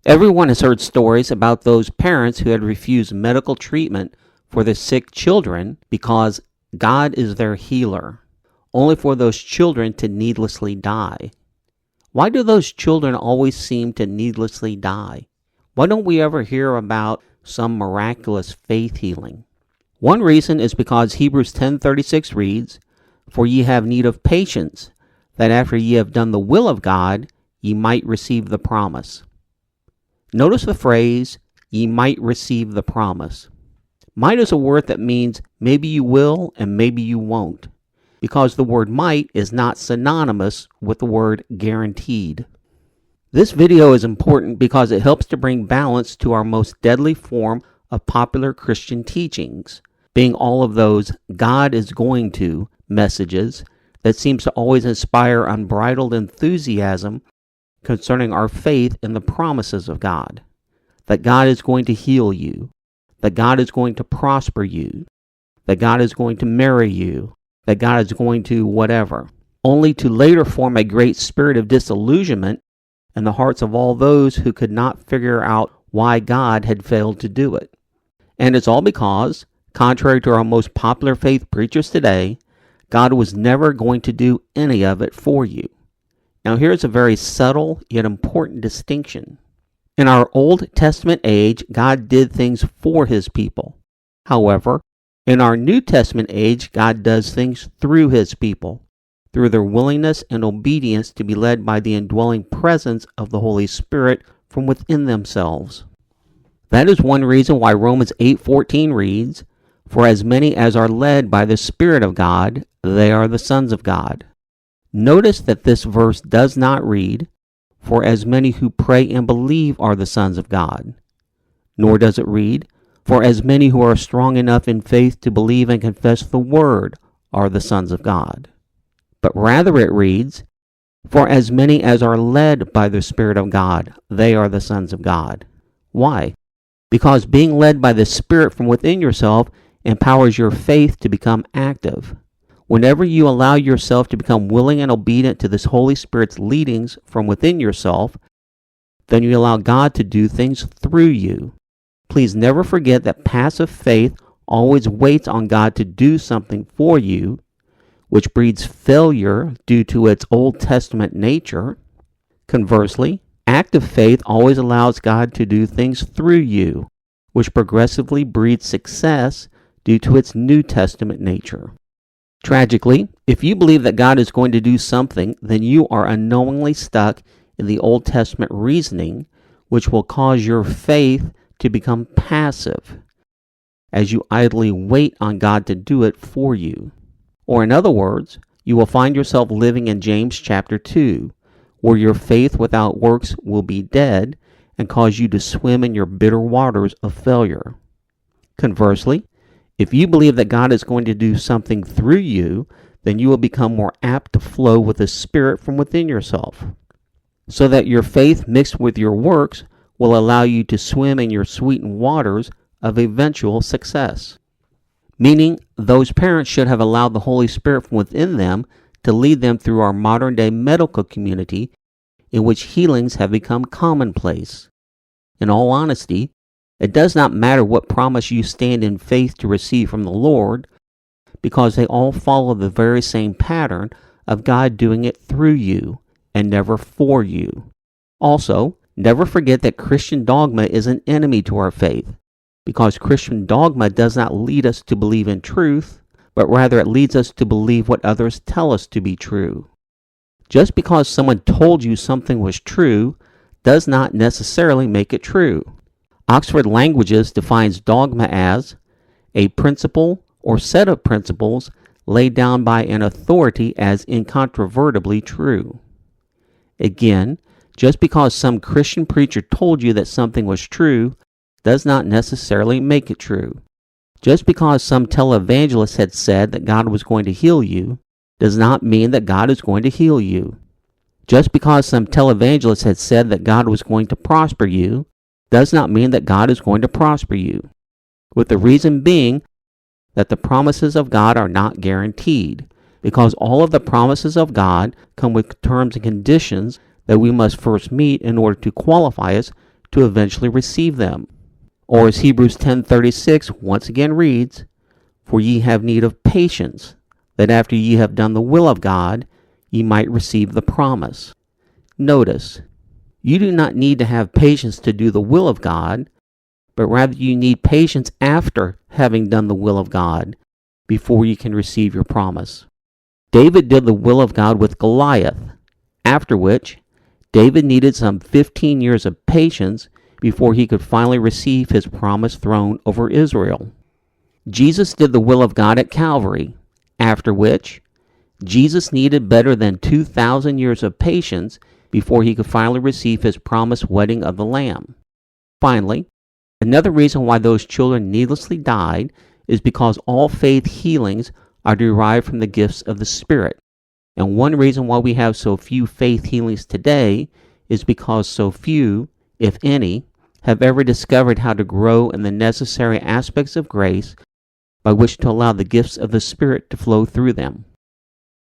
Everyone has heard stories about those parents who had refused medical treatment for their sick children because God is their healer, only for those children to needlessly die. Why do those children always seem to needlessly die? Why don't we ever hear about some miraculous faith healing? One reason is because Hebrews 10:36 reads, "For ye have need of patience, that after ye have done the will of God, ye might receive the promise." Notice the phrase, "ye might receive the promise." Might is a word that means maybe you will and maybe you won't, because the word might is not synonymous with the word guaranteed. This video is important because it helps to bring balance to our most deadly form of popular Christian teachings, being all of those "God is going to" messages that seems to always inspire unbridled enthusiasm concerning our faith in the promises of God. That God is going to heal you, that God is going to prosper you, that God is going to marry you, that God is going to whatever, only to later form a great spirit of disillusionment in the hearts of all those who could not figure out why God had failed to do it. And it's all because, contrary to our most popular faith preachers today, God was never going to do any of it for you. Now here's a very subtle yet important distinction. In our Old Testament age, God did things for his people. However, in our New Testament age, God does things through his people, through their willingness and obedience to be led by the indwelling presence of the Holy Spirit from within themselves. That is one reason why Romans 8:14 reads, "For as many as are led by the Spirit of God, they are the sons of God." Notice that this verse does not read, "For as many who pray and believe are the sons of God." Nor does it read, "For as many who are strong enough in faith to believe and confess the word are the sons of God." But rather it reads, "For as many as are led by the Spirit of God, they are the sons of God." Why? Because being led by the Spirit from within yourself empowers your faith to become active. Whenever you allow yourself to become willing and obedient to this Holy Spirit's leadings from within yourself, then you allow God to do things through you. Please never forget that passive faith always waits on God to do something for you, which breeds failure due to its Old Testament nature. Conversely, active faith always allows God to do things through you, which progressively breeds success due to its New Testament nature. Tragically, if you believe that God is going to do something, then you are unknowingly stuck in the Old Testament reasoning, which will cause your faith to become passive as you idly wait on God to do it for you. Or in other words, you will find yourself living in James chapter 2, where your faith without works will be dead and cause you to swim in your bitter waters of failure. Conversely, if you believe that God is going to do something through you, then you will become more apt to flow with the Spirit from within yourself, so that your faith mixed with your works will allow you to swim in your sweetened waters of eventual success. Meaning, those parents should have allowed the Holy Spirit from within them to lead them through our modern-day medical community, in which healings have become commonplace. In all honesty, it does not matter what promise you stand in faith to receive from the Lord, because they all follow the very same pattern of God doing it through you and never for you. Also, never forget that Christian dogma is an enemy to our faith, because Christian dogma does not lead us to believe in truth, but rather it leads us to believe what others tell us to be true. Just because someone told you something was true does not necessarily make it true. Oxford Languages defines dogma as a principle or set of principles laid down by an authority as incontrovertibly true. Again, just because some Christian preacher told you that something was true does not necessarily make it true. Just because some televangelist had said that God was going to heal you does not mean that God is going to heal you. Just because some televangelist had said that God was going to prosper you does not mean that God is going to prosper you, with the reason being that the promises of God are not guaranteed, because all of the promises of God come with terms and conditions that we must first meet in order to qualify us to eventually receive them. Or as Hebrews 10:36 once again reads, "For ye have need of patience, that after ye have done the will of God, ye might receive the promise." Notice, you do not need to have patience to do the will of God, but rather you need patience after having done the will of God before you can receive your promise. David did the will of God with Goliath, after which David needed some 15 years of patience before he could finally receive his promised throne over Israel. Jesus did the will of God at Calvary, after which Jesus needed better than 2,000 years of patience before he could finally receive his promised wedding of the Lamb. Finally, another reason why those children needlessly died is because all faith healings are derived from the gifts of the Spirit. And one reason why we have so few faith healings today is because so few, if any, have ever discovered how to grow in the necessary aspects of grace by which to allow the gifts of the Spirit to flow through them.